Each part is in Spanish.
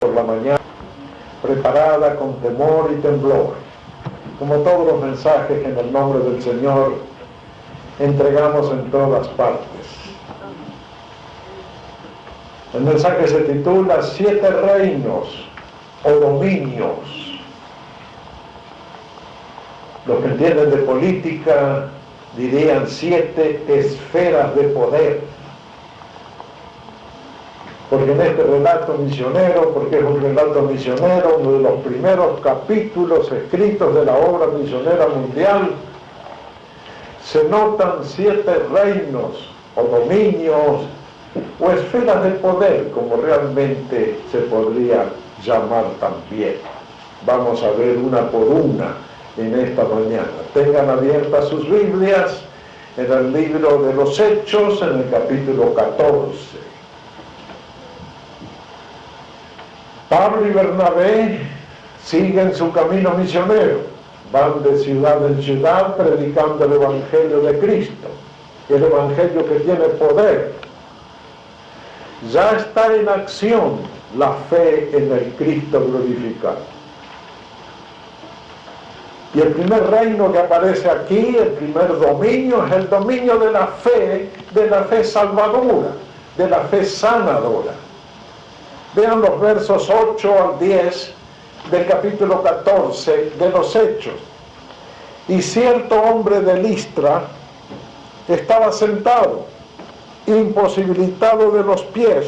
por la mañana, preparada con temor y temblor. Como todos los mensajes que en el nombre del Señor entregamos en todas partes. El mensaje se titula 7 reinos o dominios. Los que entienden de política dirían 7 esferas de poder. Porque en este relato misionero, porque es un relato misionero, uno de los primeros capítulos escritos de la obra misionera mundial, se notan 7 reinos o dominios o esferas de poder, como realmente se podría llamar también. Vamos a ver una por una en esta mañana. Tengan abiertas sus Biblias en el libro de los Hechos, en el capítulo 14. Pablo y Bernabé siguen su camino misionero, van de ciudad en ciudad predicando el Evangelio de Cristo, el Evangelio que tiene poder. Ya está en acción la fe en el Cristo glorificado. Y el primer reino que aparece aquí, el primer dominio, es el dominio de la fe salvadora, de la fe sanadora. Vean los versos 8 al 10 del capítulo 14 de los Hechos. Y cierto hombre de Listra estaba sentado, imposibilitado de los pies,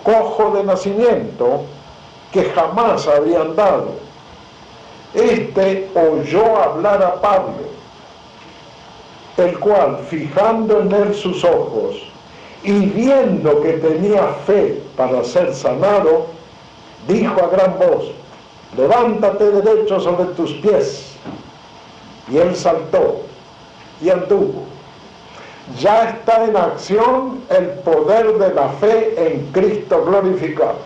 cojo de nacimiento, que jamás había andado. Este oyó hablar a Pablo, el cual, fijando en él sus ojos, y viendo que tenía fe para ser sanado, dijo a gran voz: levántate derecho sobre tus pies. Y él saltó y anduvo. Ya está en acción el poder de la fe en Cristo glorificado.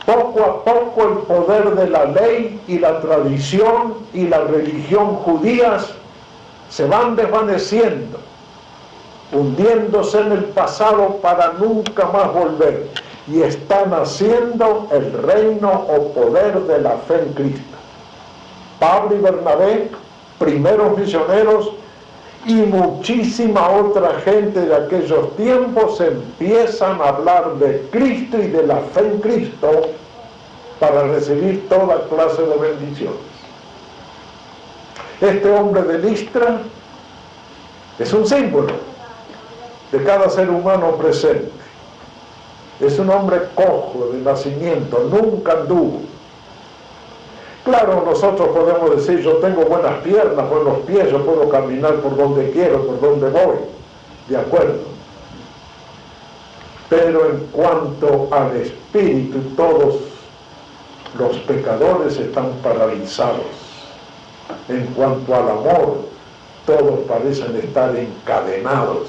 Poco a poco el poder de la ley y la tradición y la religión judías se van desvaneciendo, hundiéndose en el pasado para nunca más volver, y está naciendo el reino o poder de la fe en Cristo. Pablo y Bernabé, primeros misioneros, y muchísima otra gente de aquellos tiempos empiezan a hablar de Cristo y de la fe en Cristo para recibir toda clase de bendiciones. Este hombre de Listra es un símbolo de cada ser humano presente. Es un hombre cojo de nacimiento, nunca anduvo. Claro, nosotros podemos decir: yo tengo buenas piernas, buenos pies, yo puedo caminar por donde quiero, por donde voy. De acuerdo. Pero en cuanto al espíritu, todos los pecadores están paralizados. En cuanto al amor, todos parecen estar encadenados.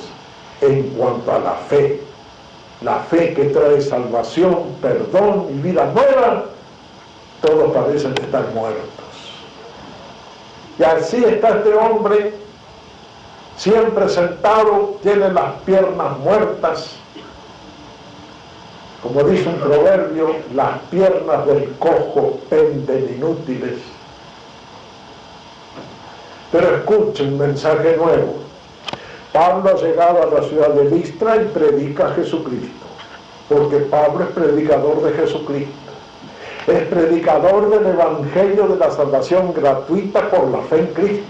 En cuanto a la fe que trae salvación, perdón y vida nueva, todos parecen estar muertos. Y así está este hombre, siempre sentado, tiene las piernas muertas. Como dice un proverbio, las piernas del cojo penden inútiles. Pero escuchen un mensaje nuevo. Pablo ha llegado a la ciudad de Listra y predica a Jesucristo, porque Pablo es predicador de Jesucristo. Es predicador del Evangelio de la salvación gratuita por la fe en Cristo.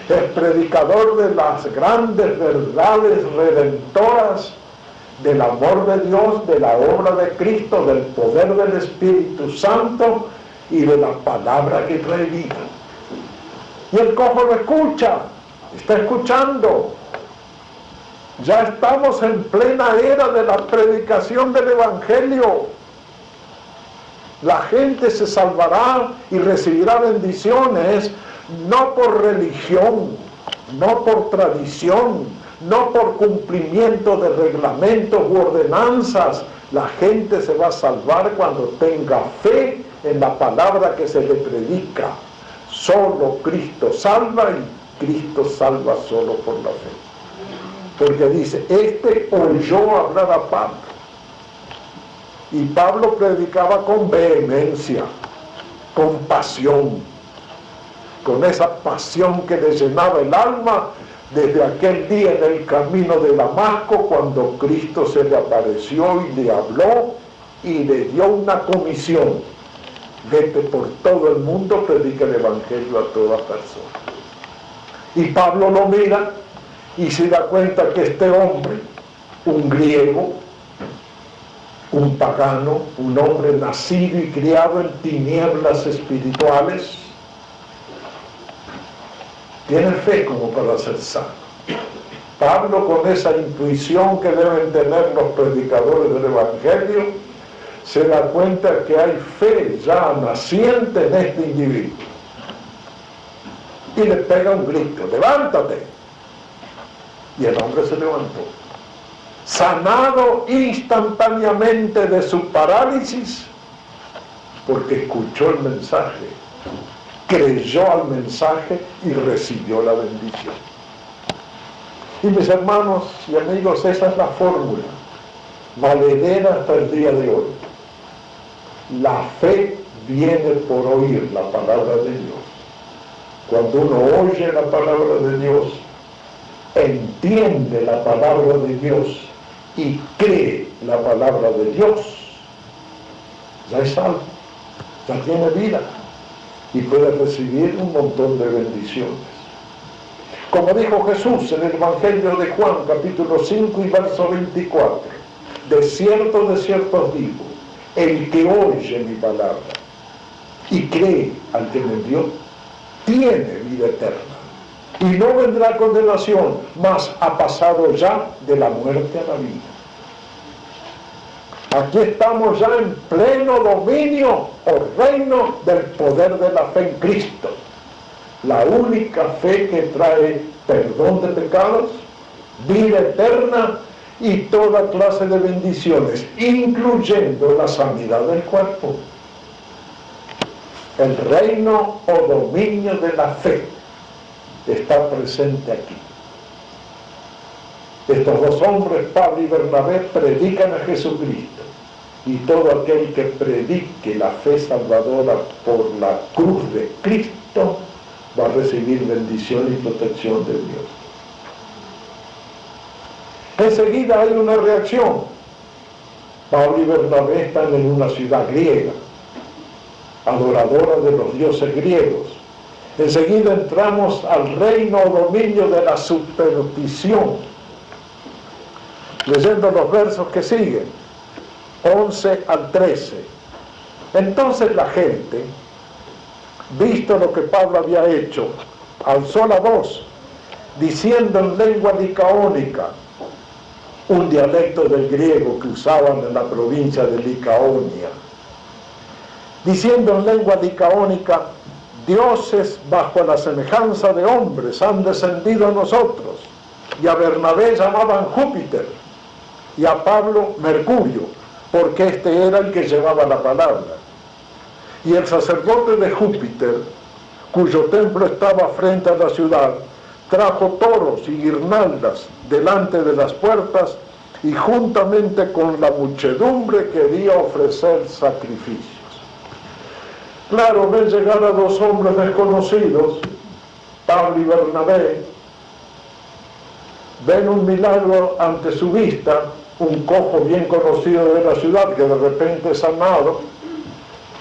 Es predicador de las grandes verdades redentoras del amor de Dios, de la obra de Cristo, del poder del Espíritu Santo y de la palabra que trae vida. Y el cojo lo escucha, está escuchando. Ya estamos en plena era de la predicación del Evangelio. La gente se salvará y recibirá bendiciones no por religión, no por tradición, no por cumplimiento de reglamentos u ordenanzas. La gente se va a salvar cuando tenga fe en la palabra que se le predica. Solo Cristo salva y Cristo salva solo por la fe. Porque dice: este oyó hablar a Pablo. Y Pablo predicaba con vehemencia, con pasión, con esa pasión que le llenaba el alma desde aquel día en el camino de Damasco, cuando Cristo se le apareció y le habló y le dio una comisión: vete por todo el mundo, predica el evangelio a toda persona. Y Pablo lo mira y se da cuenta que este hombre, un griego, un pagano, un hombre nacido y criado en tinieblas espirituales, tiene fe como para ser sano. Pablo, con esa intuición que deben tener los predicadores del evangelio, se da cuenta que hay fe ya naciente en este individuo. Y le pega un grito: levántate. Y el hombre se levantó, sanado instantáneamente de su parálisis, porque escuchó el mensaje, creyó al mensaje y recibió la bendición. Y mis hermanos y amigos, esa es la fórmula valedera hasta el día de hoy. La fe viene por oír la palabra de Dios. Cuando uno oye la palabra de Dios, entiende la palabra de Dios y cree la palabra de Dios, ya es salvo, ya tiene vida y puede recibir un montón de bendiciones. Como dijo Jesús en el Evangelio de Juan, capítulo 5 y verso 24: de cierto os digo, el que oye mi palabra y cree al que me envió, tiene vida eterna, y no vendrá condenación, mas ha pasado ya de la muerte a la vida. Aquí estamos ya en pleno dominio o reino del poder de la fe en Cristo. La única fe que trae perdón de pecados, vida eterna y toda clase de bendiciones, incluyendo la sanidad del cuerpo. El reino o dominio de la fe está presente aquí. Estos dos hombres, Pablo y Bernabé, predican a Jesucristo, y todo aquel que predique la fe salvadora por la cruz de Cristo va a recibir bendición y protección de Dios. Enseguida hay una reacción. Pablo y Bernabé están en una ciudad griega, adoradora de los dioses griegos. Enseguida entramos al reino o dominio de la superstición. Leyendo los versos que siguen, 11 al 13. Entonces la gente, visto lo que Pablo había hecho, alzó la voz, diciendo en lengua licaónica, un dialecto del griego que usaban en la provincia de Licaonia, diciendo en lengua licaónica: dioses bajo la semejanza de hombres han descendido a nosotros. Y a Bernabé llamaban Júpiter, y a Pablo Mercurio, porque este era el que llevaba la palabra. Y el sacerdote de Júpiter, cuyo templo estaba frente a la ciudad, trajo toros y guirnaldas delante de las puertas, y juntamente con la muchedumbre quería ofrecer sacrificios. Claro, ven llegar a dos hombres desconocidos, Pablo y Bernabé, ven un milagro ante su vista, un cojo bien conocido de la ciudad que de repente es sanado,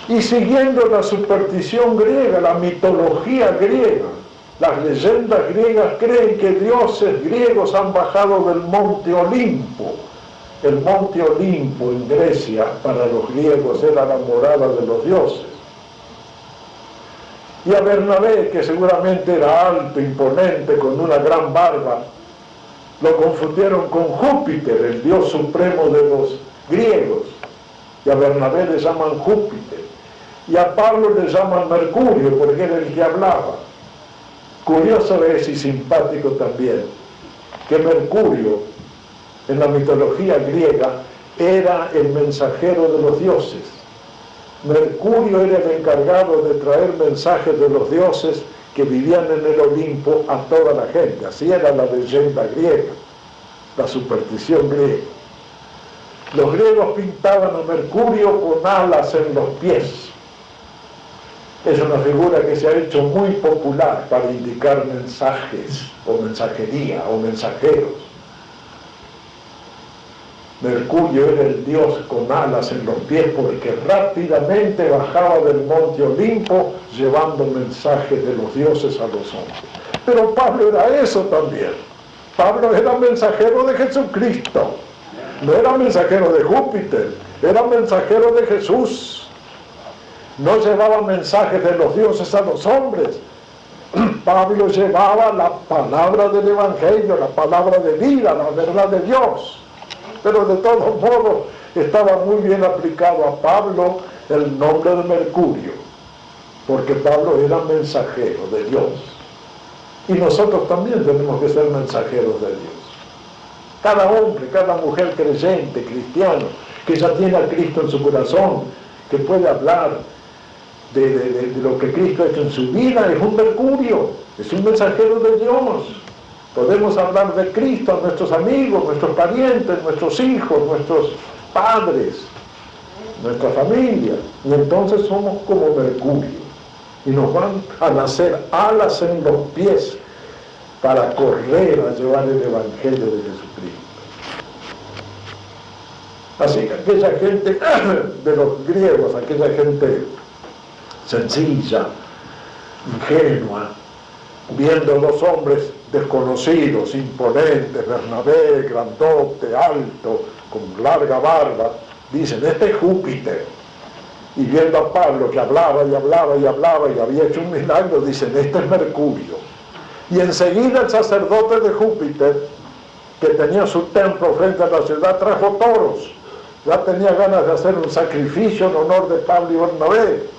y siguiendo la superstición griega, la mitología griega, las leyendas griegas creen que dioses griegos han bajado del monte Olimpo. El monte Olimpo en Grecia para los griegos era la morada de los dioses. Y a Bernabé, que seguramente era alto, imponente, con una gran barba, lo confundieron con Júpiter, el dios supremo de los griegos. Y a Bernabé le llaman Júpiter. Y a Pablo le llaman Mercurio, porque era el que hablaba. Curioso es y simpático también que Mercurio, en la mitología griega, era el mensajero de los dioses. Mercurio era el encargado de traer mensajes de los dioses que vivían en el Olimpo a toda la gente. Así era la leyenda griega, la superstición griega. Los griegos pintaban a Mercurio con alas en los pies. Es una figura que se ha hecho muy popular para indicar mensajes o mensajería o mensajeros. Mercurio era el dios con alas en los pies porque rápidamente bajaba del monte Olimpo llevando mensajes de los dioses a los hombres. Pero Pablo era eso también. Pablo era mensajero de Jesucristo. No era mensajero de Júpiter, era mensajero de Jesús. No llevaba mensajes de los dioses a los hombres. Pablo llevaba la palabra del Evangelio, la palabra de vida, la verdad de Dios. Pero de todos modos estaba muy bien aplicado a Pablo el nombre de Mercurio, porque Pablo era mensajero de Dios. Y nosotros también tenemos que ser mensajeros de Dios. Cada hombre, cada mujer creyente, cristiano, que ya tiene a Cristo en su corazón, que puede hablar de lo que Cristo ha hecho en su vida, es un Mercurio, es un mensajero de Dios. Podemos hablar de Cristo a nuestros amigos, nuestros parientes, nuestros hijos, nuestros padres, nuestra familia, y entonces somos como Mercurio, y nos van a nacer alas en los pies para correr a llevar el Evangelio de Jesucristo. Así que aquella gente de los griegos, aquella gente sencilla, ingenua, viendo los hombres desconocidos, imponentes, Bernabé, grandote, alto, con larga barba, dicen, este es Júpiter. Y viendo a Pablo que hablaba y hablaba y hablaba y había hecho un milagro, dicen, este es Mercurio. Y enseguida el sacerdote de Júpiter, que tenía su templo frente a la ciudad, trajo toros. Ya tenía ganas de hacer un sacrificio en honor de Pablo y Bernabé.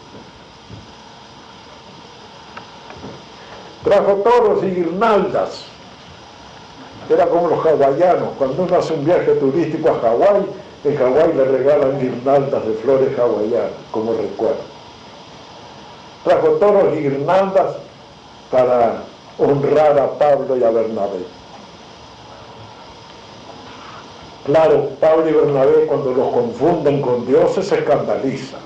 Trajo toros y guirnaldas. Era como los hawaianos. Cuando uno hace un viaje turístico a Hawái, en Hawái le regalan guirnaldas de flores hawaianas, como recuerdo. Trajo toros y guirnaldas para honrar a Pablo y a Bernabé. Claro, Pablo y Bernabé, cuando los confunden con dioses, se escandalizan.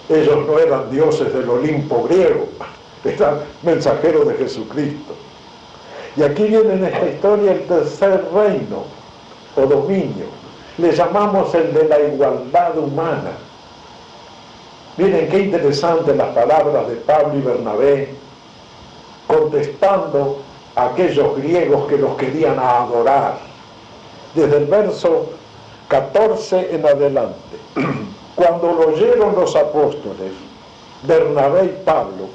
Ellos no eran dioses del Olimpo griego, eran mensajeros de Jesucristo. Y aquí viene en esta historia el tercer reino o dominio. Le llamamos el de la igualdad humana. Miren qué interesantes las palabras de Pablo y Bernabé, contestando a aquellos griegos que los querían adorar. Desde el verso 14 en adelante. Cuando lo oyeron los apóstoles, Bernabé y Pablo,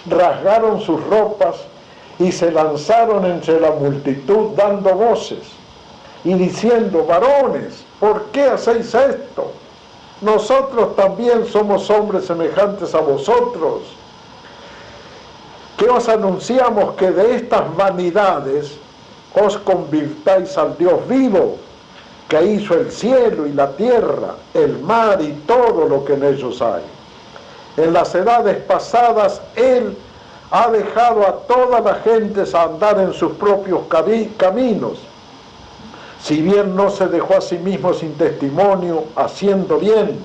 rasgaron sus ropas y se lanzaron entre la multitud dando voces y diciendo, varones, ¿por qué hacéis esto? Nosotros también somos hombres semejantes a vosotros, que os anunciamos que de estas vanidades os convirtáis al Dios vivo, que hizo el cielo y la tierra, el mar y todo lo que en ellos hay. En las edades pasadas Él ha dejado a todas las gentes a andar en sus propios caminos, si bien no se dejó a sí mismo sin testimonio, haciendo bien,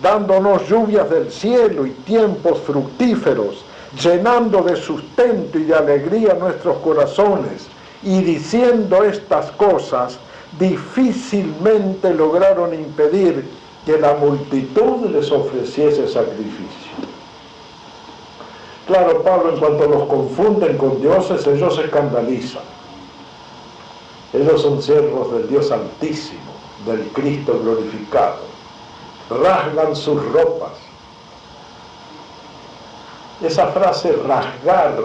dándonos lluvias del cielo y tiempos fructíferos, llenando de sustento y de alegría nuestros corazones, y diciendo estas cosas, difícilmente lograron impedir que la multitud les ofreciese sacrificio. Claro, Pablo, en cuanto los confunden con dioses, ellos se escandalizan. Ellos son siervos del Dios Altísimo, del Cristo glorificado. Rasgan sus ropas. Esa frase, rasgar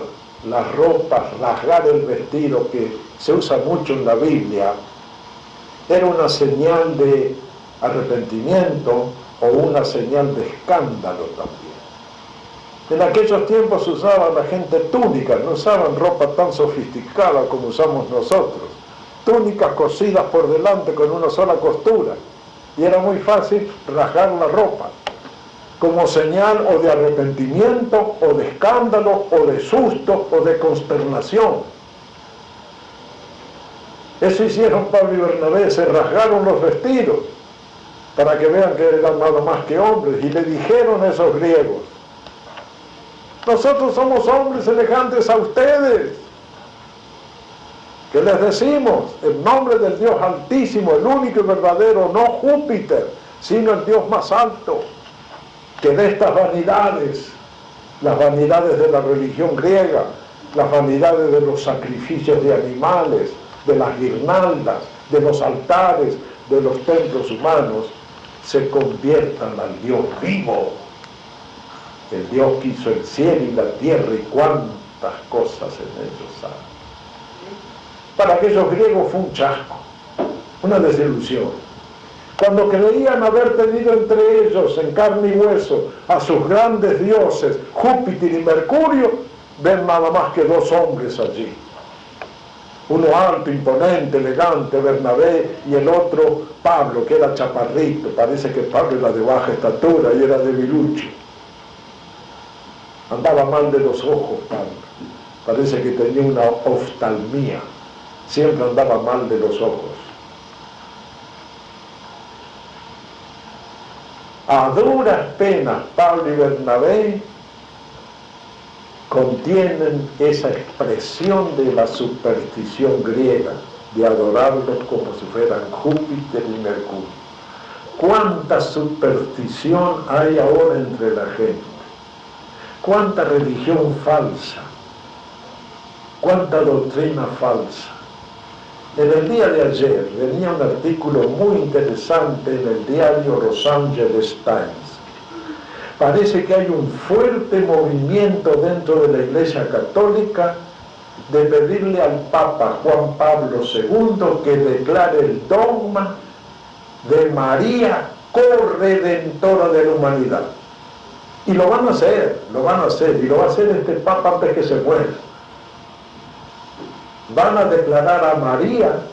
las ropas, rasgar el vestido, que se usa mucho en la Biblia, era una señal de arrepentimiento o una señal de escándalo también. En aquellos tiempos usaban la gente túnicas, no usaban ropa tan sofisticada como usamos nosotros. Túnicas cosidas por delante con una sola costura. Y era muy fácil rasgar la ropa, como señal o de arrepentimiento, o de escándalo, o de susto, o de consternación. Eso hicieron Pablo y Bernabé, se rasgaron los vestidos para que vean que eran nada más que hombres, y le dijeron a esos griegos: nosotros somos hombres semejantes a ustedes. ¿Qué les decimos? En nombre del Dios Altísimo, el único y verdadero, no Júpiter, sino el Dios más alto, que de estas vanidades, las vanidades de la religión griega, las vanidades de los sacrificios de animales, de las guirnaldas, de los altares, de los templos humanos, se conviertan al Dios vivo. El Dios que hizo el cielo y la tierra y cuántas cosas en ellos hay. Para aquellos griegos fue un chasco, una desilusión. Cuando creían haber tenido entre ellos, en carne y hueso, a sus grandes dioses, Júpiter y Mercurio, ven nada más que dos hombres allí. Uno alto, imponente, elegante, Bernabé, y el otro Pablo, que era chaparrito. Parece que Pablo era de baja estatura y era debilucho. Andaba mal de los ojos Pablo. Parece que tenía una oftalmía. Siempre andaba mal de los ojos. A duras penas Pablo y Bernabé contienen esa expresión de la superstición griega, de adorarlos como si fueran Júpiter y Mercurio. ¿Cuánta superstición hay ahora entre la gente? ¿Cuánta religión falsa? ¿Cuánta doctrina falsa? En el día de ayer venía un artículo muy interesante en el diario Los Angeles Times. Parece que hay un fuerte movimiento dentro de la Iglesia Católica de pedirle al Papa Juan Pablo II que declare el dogma de María corredentora de la humanidad. Y lo van a hacer, y lo va a hacer este Papa antes que se muera. Van a declarar a María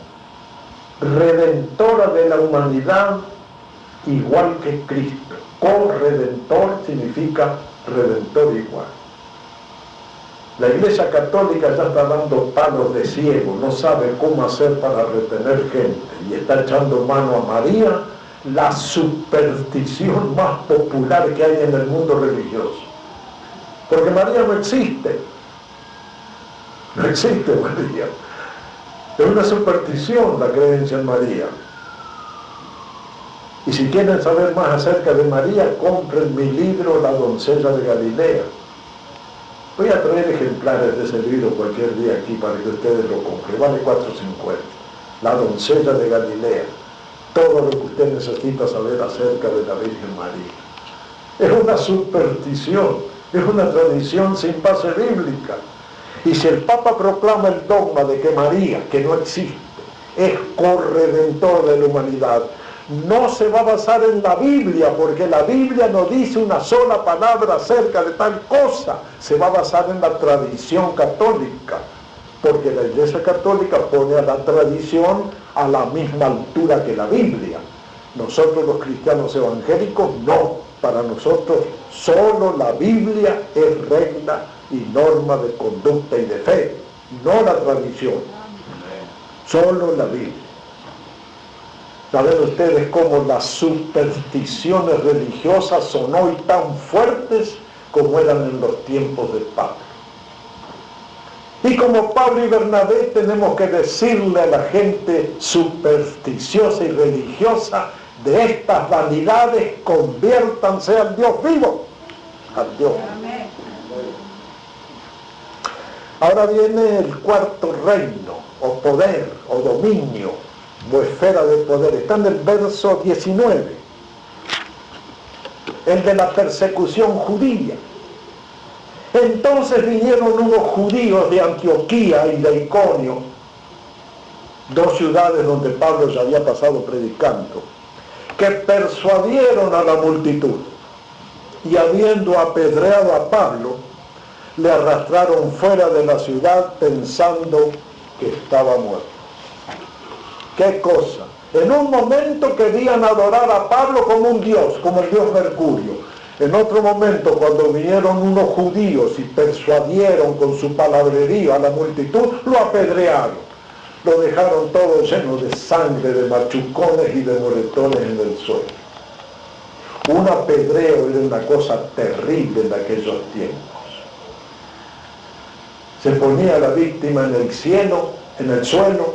redentora de la humanidad igual que Cristo. Corredentor significa redentor igual. La Iglesia Católica ya está dando palos de ciego, no sabe cómo hacer para retener gente y está echando mano a María, la superstición más popular que hay en el mundo religioso. Porque María no existe. No existe María. Es una superstición la creencia en María. Y si quieren saber más acerca de María, compren mi libro La doncella de Galilea. Voy a traer ejemplares de ese libro cualquier día aquí para que ustedes lo compren. Vale $4.50. La doncella de Galilea. Todo lo que usted necesita saber acerca de la Virgen María. Es una superstición, es una tradición sin base bíblica. Y si el Papa proclama el dogma de que María, que no existe, es corredentor de la humanidad, no se va a basar en la Biblia, porque la Biblia no dice una sola palabra acerca de tal cosa. Se va a basar en la tradición católica, porque la Iglesia Católica pone a la tradición a la misma altura que la Biblia. Nosotros los cristianos evangélicos no. Para nosotros solo la Biblia es regla y norma de conducta y de fe, no la tradición. Solo la Biblia. ¿Saben ustedes cómo las supersticiones religiosas son hoy tan fuertes como eran en los tiempos de Pablo? Y como Pablo y Bernabé tenemos que decirle a la gente supersticiosa y religiosa: de estas vanidades conviértanse al Dios vivo, al Dios vivo. Ahora viene el cuarto reino, o poder, o dominio, o esfera de poder. Está en el verso 19, el de la persecución judía. Entonces vinieron unos judíos de Antioquía y de Iconio, dos ciudades donde Pablo ya había pasado predicando, que persuadieron a la multitud, y habiendo apedreado a Pablo, le arrastraron fuera de la ciudad pensando que estaba muerto. ¿Qué cosa? En un momento querían adorar a Pablo como un dios, como el dios Mercurio. En otro momento, cuando vinieron unos judíos y persuadieron con su palabrería a la multitud, lo apedrearon. Lo dejaron todo lleno de sangre, de machucones y de moretones en el suelo. Un apedreo era una cosa terrible en aquellos tiempos. Se ponía a la víctima en el suelo,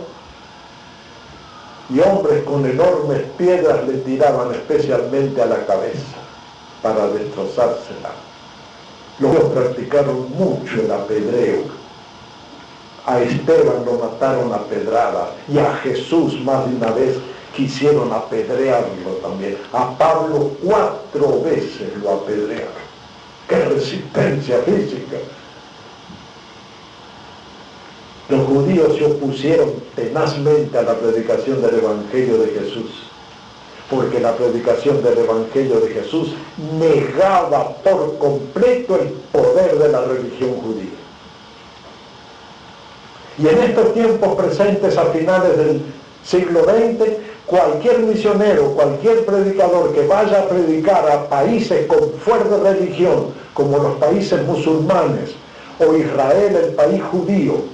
y hombres con enormes piedras le tiraban especialmente a la cabeza para destrozársela. Los practicaron mucho el apedreo. A Esteban lo mataron a pedradas, y a Jesús más de una vez quisieron apedrearlo también. A Pablo 4 veces lo apedrearon. ¡Qué resistencia física! Los judíos se opusieron tenazmente a la predicación del Evangelio de Jesús, porque la predicación del Evangelio de Jesús negaba por completo el poder de la religión judía. Y en estos tiempos presentes a finales del siglo XX, cualquier misionero, cualquier predicador que vaya a predicar a países con fuerte religión, como los países musulmanes, o Israel, el país judío,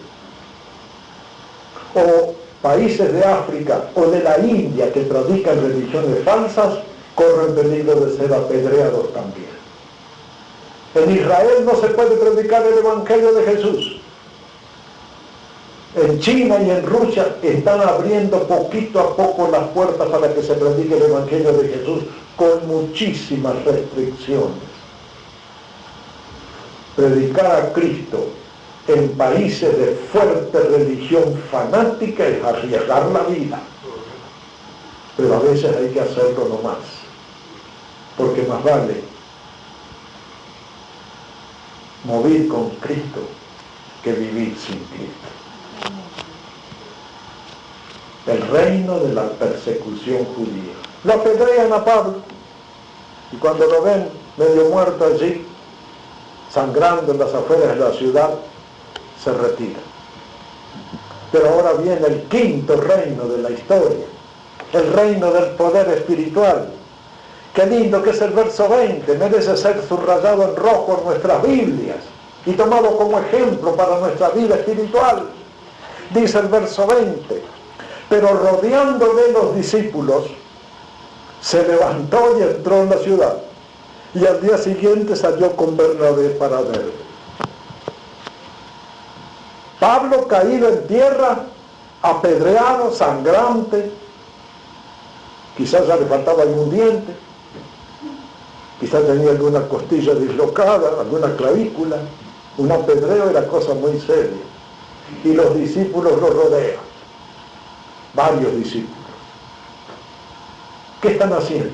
o países de África o de la India que predican religiones falsas, corren peligro de ser apedreados también. En Israel no se puede predicar el Evangelio de Jesús. En China y en Rusia están abriendo poquito a poco las puertas para que se predique el Evangelio de Jesús con muchísimas restricciones. Predicar a Cristo en países de fuerte religión fanática es arriesgar la vida. Pero a veces hay que hacerlo nomás, porque más vale morir con Cristo que vivir sin Cristo. El reino de la persecución judía. Lo apedrean a Pablo, y cuando lo ven medio muerto allí, sangrando en las afueras de la ciudad, se retira. Pero ahora viene el quinto reino de la historia, el reino del poder espiritual. Qué lindo que es el verso 20, merece ser subrayado en rojo en nuestras Biblias y tomado como ejemplo para nuestra vida espiritual. Dice el verso 20: pero rodeándole los discípulos, se levantó y entró en la ciudad, y al día siguiente salió con Bernabé para Derbe. Pablo caído en tierra, apedreado, sangrante, quizás ya le faltaba algún diente, quizás tenía alguna costilla dislocada, alguna clavícula. Un apedreo era cosa muy seria. Y los discípulos lo rodean, varios discípulos. ¿Qué están haciendo?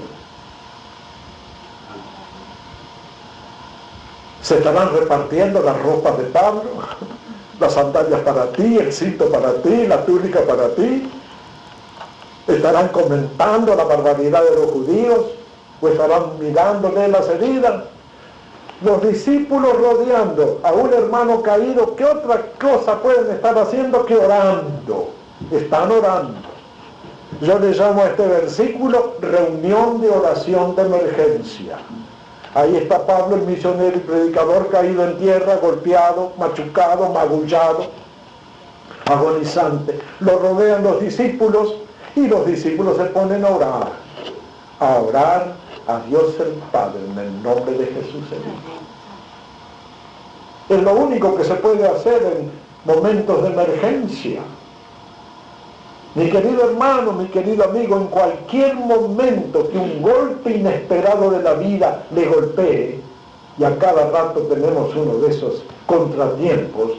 ¿Se estarán repartiendo las ropas de Pablo? Las sandalias para ti, el cinto para ti, la túnica para ti. ¿Estarán comentando la barbaridad de los judíos? ¿O estarán mirándole las heridas? Los discípulos rodeando a un hermano caído, ¿qué otra cosa pueden estar haciendo que orando? Están orando. Yo le llamo a este versículo reunión de oración de emergencia. Ahí está Pablo, el misionero y predicador, caído en tierra, golpeado, machucado, magullado, agonizante. Lo rodean los discípulos y los discípulos se ponen a orar a Dios el Padre en el nombre de Jesús el Hijo. Es lo único que se puede hacer en momentos de emergencia. Mi querido hermano, mi querido amigo, en cualquier momento que un golpe inesperado de la vida le golpee, y a cada rato tenemos uno de esos contratiempos,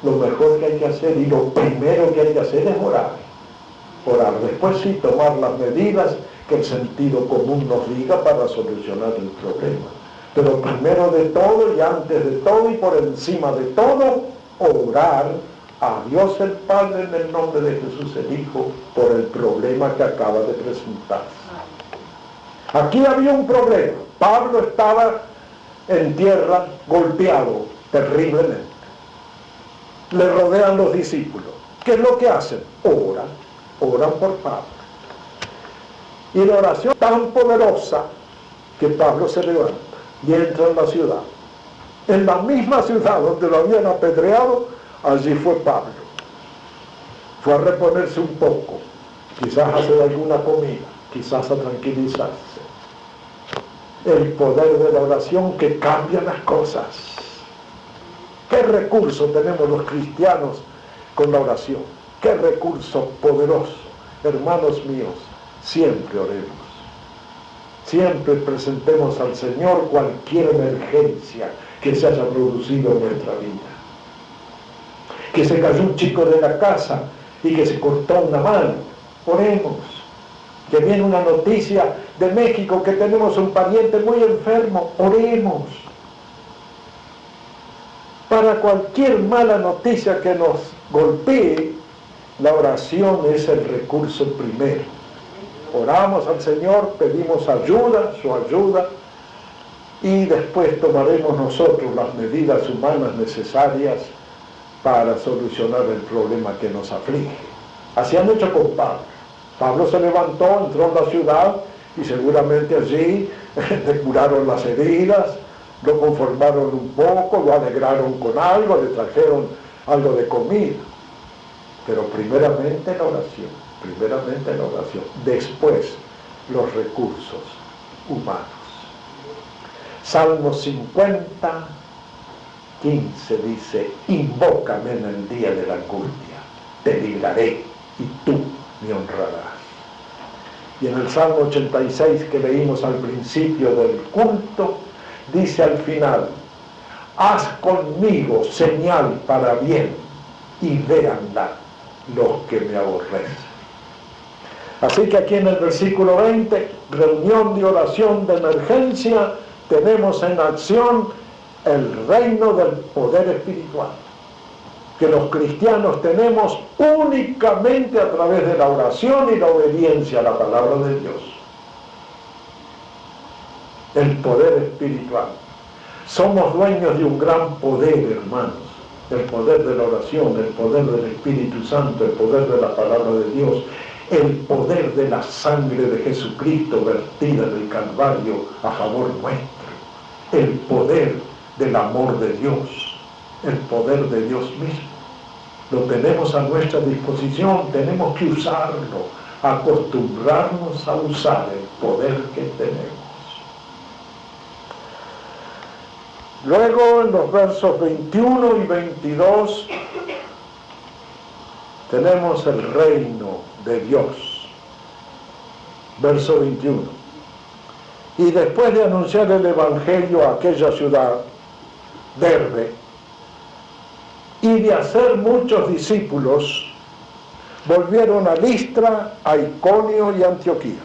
lo mejor que hay que hacer y lo primero que hay que hacer es orar. Orar, después sí tomar las medidas que el sentido común nos diga para solucionar el problema. Pero primero de todo y antes de todo y por encima de todo, orar a Dios el Padre en el nombre de Jesús el Hijo por el problema que acaba de presentarse. Aquí había un problema. Pablo estaba en tierra golpeado terriblemente. Le rodean los discípulos. ¿Qué es lo que hacen? Oran por Pablo. Y la oración tan poderosa que Pablo se levanta y entra en la ciudad. En la misma ciudad donde lo habían apedreado, allí fue Pablo. fue a reponerse un poco, quizás a hacer alguna comida, quizás a tranquilizarse. El poder de la oración que cambia las cosas. ¿Qué recurso tenemos los cristianos con la oración? ¿Qué recurso poderoso? Hermanos míos, siempre oremos. Siempre presentemos al Señor cualquier emergencia que se haya producido en nuestra vida. Que se cayó un chico de la casa y que se cortó una mano, oremos. Que viene una noticia de México que tenemos un pariente muy enfermo, oremos. Para cualquier mala noticia que nos golpee, la oración es el recurso primero. Oramos al Señor, pedimos ayuda, su ayuda, y después tomaremos nosotros las medidas humanas necesarias para solucionar el problema que nos aflige. Así han hecho con Pablo. Pablo se levantó, entró en la ciudad y seguramente allí le curaron las heridas, lo conformaron un poco, lo alegraron con algo, le trajeron algo de comida. Pero primeramente la oración, después los recursos humanos. Salmo 50, 15 dice: invócame en el día de la angustia, te libraré y tú me honrarás. Y en el Salmo 86 que leímos al principio del culto, dice al final: haz conmigo señal para bien y véanla los que me aborrecen. Así que aquí en el versículo 20, reunión de oración de emergencia, tenemos en acción el reino del poder espiritual, que los cristianos tenemos únicamente a través de la oración y la obediencia a la palabra de Dios. El poder espiritual. Somos dueños de un gran poder, hermanos. El poder de la oración, el poder del Espíritu Santo, el poder de la palabra de Dios, el poder de la sangre de Jesucristo vertida del Calvario a favor nuestro, el poder del amor de Dios, el poder de Dios mismo. Lo tenemos a nuestra disposición, tenemos que usarlo, acostumbrarnos a usar el poder que tenemos. Luego en los versos 21 y 22 tenemos el reino de Dios. Verso 21. Y después de anunciar el evangelio a aquella ciudad, Derbe, y de hacer muchos discípulos, volvieron a Listra, a Iconio y Antioquía,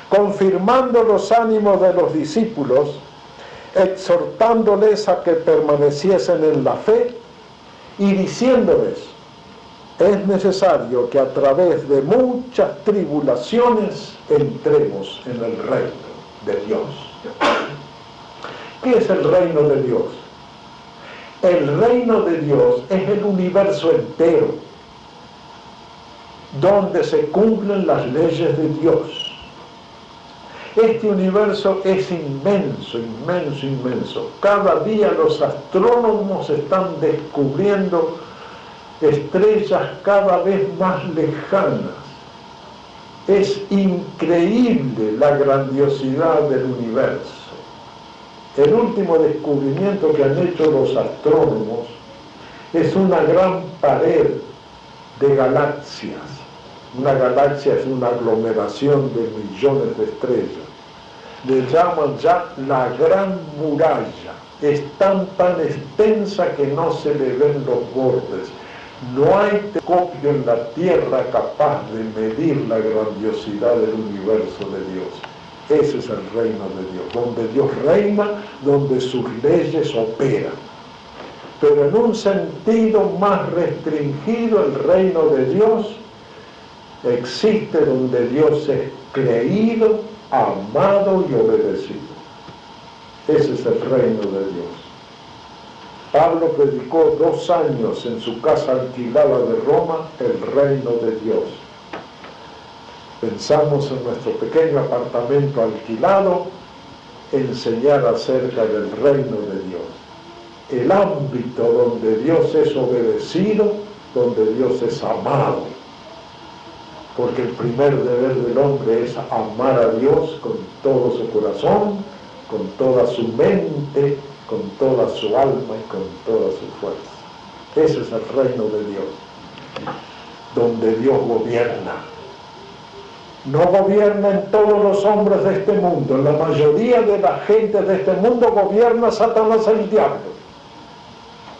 confirmando los ánimos de los discípulos, exhortándoles a que permaneciesen en la fe y diciéndoles: es necesario que a través de muchas tribulaciones entremos en el reino de Dios. ¿Qué es el reino de Dios? El reino de Dios es el universo entero, donde se cumplen las leyes de Dios. Este universo es inmenso, inmenso, inmenso. Cada día los astrónomos están descubriendo estrellas cada vez más lejanas. Es increíble la grandiosidad del universo. El último descubrimiento que han hecho los astrónomos es una gran pared de galaxias. Una galaxia es una aglomeración de millones de estrellas. Le llaman ya la Gran Muralla. Es tan extensa que no se le ven los bordes. No hay telescopio en la Tierra capaz de medir la grandiosidad del universo de Dios. Ese es el reino de Dios, donde Dios reina, donde sus leyes operan. Pero en un sentido más restringido, el reino de Dios existe donde Dios es creído, amado y obedecido. Ese es el reino de Dios. Pablo predicó 2 años en su casa alquilada de Roma el reino de Dios. Pensamos en nuestro pequeño apartamento alquilado, enseñar acerca del reino de Dios. El ámbito donde Dios es obedecido donde Dios es amado, porque el primer deber del hombre es amar a Dios con todo su corazón, con toda su mente, con toda su alma y con toda su fuerza. Ese es el reino de Dios, donde Dios gobierna. No gobierna en todos los hombres de este mundo. En la mayoría de la gente de este mundo gobierna Satanás, el diablo.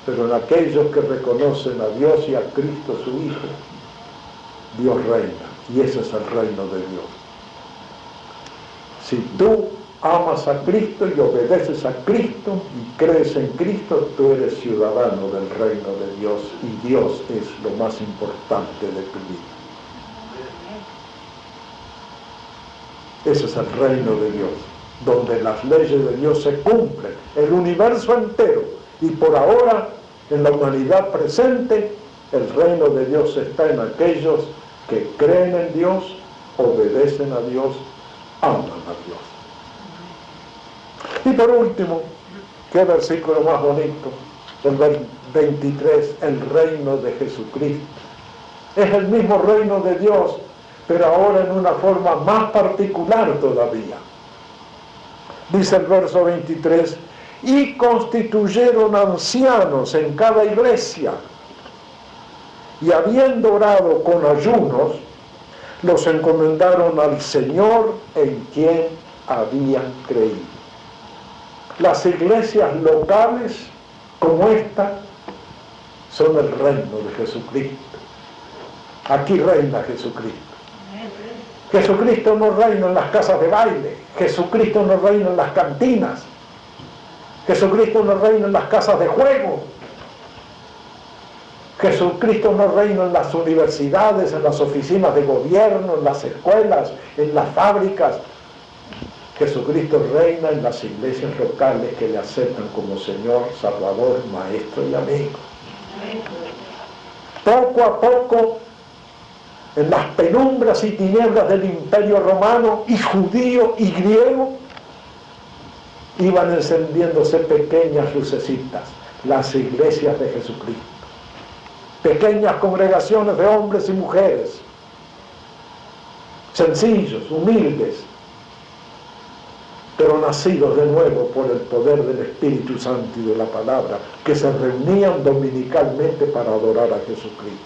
Pero en aquellos que reconocen a Dios y a Cristo su Hijo, Dios reina. Y ese es el reino de Dios. Si tú amas a Cristo y obedeces a Cristo y crees en Cristo, tú eres ciudadano del reino de Dios, y Dios es lo más importante de tu vida. Ese es el reino de Dios, donde las leyes de Dios se cumplen, el universo entero, y por ahora, en la humanidad presente, el reino de Dios está en aquellos que creen en Dios, obedecen a Dios, aman a Dios. Y por último, qué versículo más bonito, el 23, el reino de Jesucristo. Es el mismo reino de Dios, pero ahora en una forma más particular todavía. Dice el verso 23, y constituyeron ancianos en cada iglesia, y habiendo orado con ayunos, los encomendaron al Señor en quien habían creído. Las iglesias locales como esta son el reino de Jesucristo. Aquí reina Jesucristo. Jesucristo no reina en las casas de baile, Jesucristo no reina en las cantinas, Jesucristo no reina en las casas de juego, Jesucristo no reina en las universidades, en las oficinas de gobierno, en las escuelas, en las fábricas. Jesucristo reina en las iglesias locales que le aceptan como Señor, Salvador, Maestro y amigo. Poco a poco, en las penumbras y tinieblas del Imperio Romano, y judío y griego, iban encendiéndose pequeñas lucecitas, las iglesias de Jesucristo. Pequeñas congregaciones de hombres y mujeres, sencillos, humildes, pero nacidos de nuevo por el poder del Espíritu Santo y de la palabra, que se reunían dominicalmente para adorar a Jesucristo.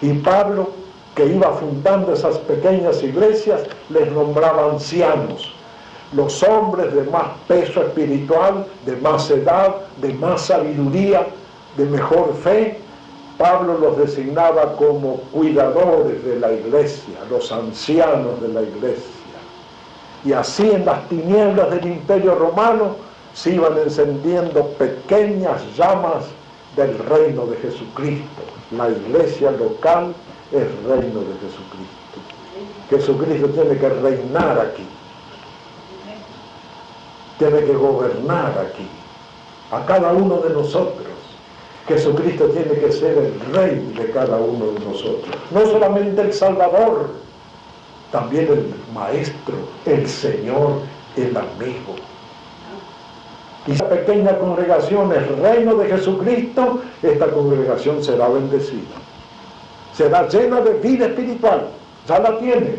Y Pablo, que iba fundando esas pequeñas iglesias, les nombraba ancianos, los hombres de más peso espiritual, de más edad, de más sabiduría, de mejor fe. Pablo los designaba como cuidadores de la iglesia, los ancianos de la iglesia. Y así en las tinieblas del Imperio Romano se iban encendiendo pequeñas llamas del reino de Jesucristo. La iglesia local es reino de Jesucristo. Jesucristo tiene que reinar aquí. Tiene que gobernar aquí. A cada uno de nosotros. Jesucristo tiene que ser el rey de cada uno de nosotros. No solamente el Salvador, también el Maestro, el Señor, el amigo. Y esa pequeña congregación, el reino de Jesucristo, esta congregación será bendecida. Será llena de vida espiritual. Ya la tiene.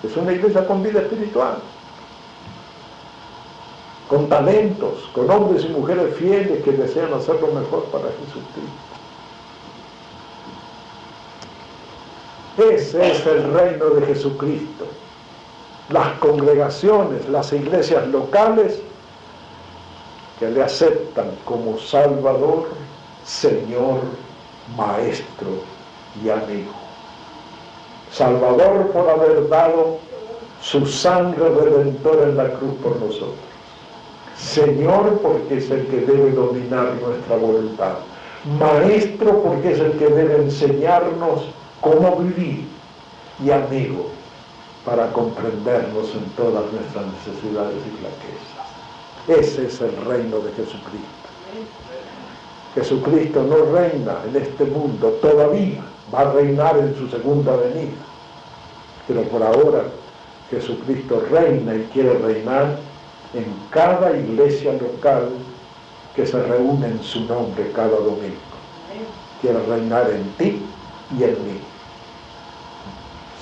Es una iglesia con vida espiritual. Con talentos, con hombres y mujeres fieles que desean hacer lo mejor para Jesucristo. Ese es el reino de Jesucristo. Las congregaciones, las iglesias locales que le aceptan como Salvador, Señor, Maestro y amigo. Salvador por haber dado su sangre redentora en la cruz por nosotros. Señor porque es el que debe dominar nuestra voluntad. Maestro porque es el que debe enseñarnos cómo vivir. Y amigo para comprendernos en todas nuestras necesidades y flaquezas. Ese es el reino de Jesucristo. Jesucristo no reina en este mundo todavía, va a reinar en su segunda venida. Pero por ahora Jesucristo reina y quiere reinar en cada iglesia local que se reúne en su nombre cada domingo. quiere reinar en ti y en mí.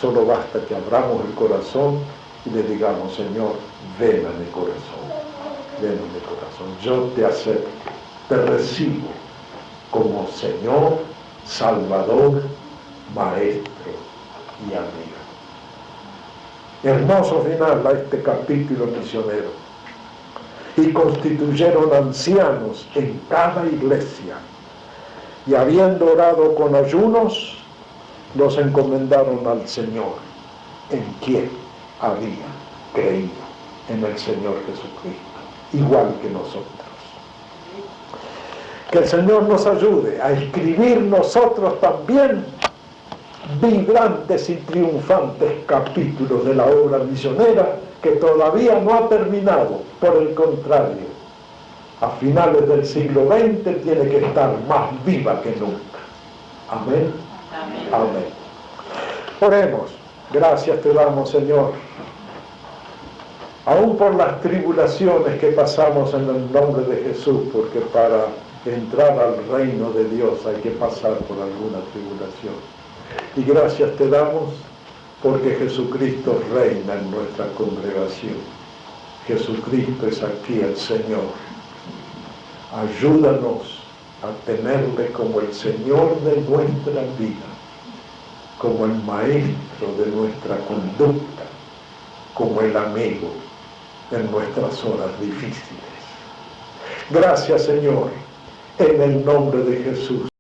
Solo basta que abramos el corazón y le digamos, Señor, ven a mi corazón, ven a mi corazón, yo te acepto, te recibo como Señor, Salvador, Maestro y amigo. Hermoso final a este capítulo misionero. Y constituyeron ancianos en cada iglesia, y habiendo orado con ayunos, los encomendaron al Señor, en quien había creído, en el Señor Jesucristo, igual que nosotros. Que el Señor nos ayude a escribir nosotros también vibrantes y triunfantes capítulos de la obra misionera que todavía no ha terminado. Por el contrario, a finales del siglo XX tiene que estar más viva que nunca. Amén. Amén. Amén. Oremos. Gracias te damos, Señor, aún por las tribulaciones que pasamos en el nombre de Jesús, porque para entrar al reino de Dios hay que pasar por alguna tribulación. Y gracias te damos porque Jesucristo reina en nuestra congregación. Jesucristo es aquí el Señor. Ayúdanos a tenerle como el Señor de nuestra vida, como el Maestro de nuestra conducta, como el amigo en nuestras horas difíciles. Gracias, Señor, en el nombre de Jesús.